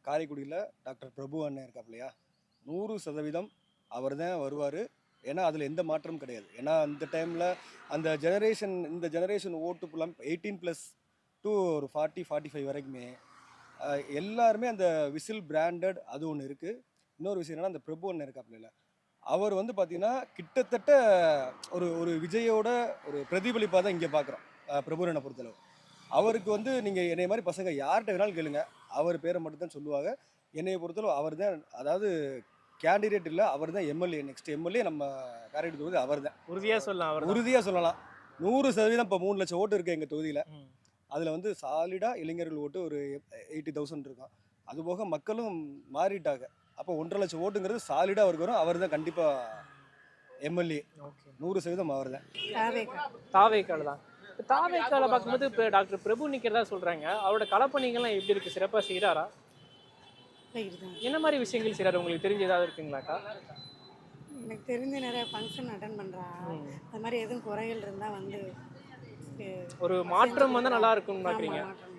காரைக்குடியில் டாக்டர் பிரபு அண்ணன் இருக்காப்லையா 100% அவர் தான் வருவார். ஏன்னா அதில் எந்த மாற்றமும் கிடையாது. ஏன்னா அந்த டைமில் இந்த ஜெனரேஷன் ஓட்டு ஃபுல்லாக 18+ டு ஒரு 40-45 வரைக்குமே எல்லாருமே அந்த விசில் பிராண்டட் அது ஒன்று இருக்குது. இன்னொரு விஷயம் என்னன்னா அந்த பிரபு அண்ணன் இருக்காப்லையில அவர் வந்து பார்த்தீங்கன்னா கிட்டத்தட்ட ஒரு ஒரு விஜயோட ஒரு பிரதிபலிப்பாக தான் இங்கே பார்க்குறோம். பிரபு அண்ணனை பொறுத்தளவு அவருக்கு வந்து நீங்கள் என்னைய மாதிரி பசங்க யார்கிட்ட வேணாலும் கேளுங்க, அவர் பேரை மட்டும் தான் சொல்லுவாங்க. என்னைய பொறுத்தளவு அவர் தான், அதாவது கேண்டிடேட் இல்லை, அவர் தான் எம்எல்ஏ. நெக்ஸ்ட் எம்எல்ஏ நம்ம காரைக்குடி தொகுதி அவர் தான். உறுதியா சொல்லலாம் அவர் உறுதியாக சொல்லலாம். 100% இப்போ 3 லட்சம் ஓட்டு இருக்குது எங்கள் தொகுதியில். அதில் வந்து சாலிடாக இளைஞர்கள் ஓட்டு ஒரு 80,000 இருக்கும். அதுபோக மக்களும் மாறிட்டாங்க. அப்போ 1.5 லட்சம் ஓட்டுங்கிறது சாலிடாக அவருக்கு வரும். அவர் தான் கண்டிப்பாக எம்எல்ஏ. 100% அவர் தான். தாவேக்கால தான். தாவேக்கால பார்க்கும்போது இப்போ டாக்டர் பிரபு நிற்கிறதா சொல்றாங்க. அவரோட களப்பணிகள்லாம் எப்படி இருக்கு? சிறப்பாக செய்கிறாரா? என்ன மாதிரி விஷயங்கள் செய்கிறாரு? உங்களுக்கு தெரிஞ்ச ஏதாவது இருக்குங்களாக்கா? எனக்கு தெரிஞ்ச நிறைய ஃபங்க்ஷன் அட்டன் பண்ணுறா. அது மாதிரி எதுவும் குறைகள் இருந்தால் வந்து ஒரு மாற்றம் வந்து நல்லா இருக்கும்னு பார்க்குறீங்க. மாற்றம்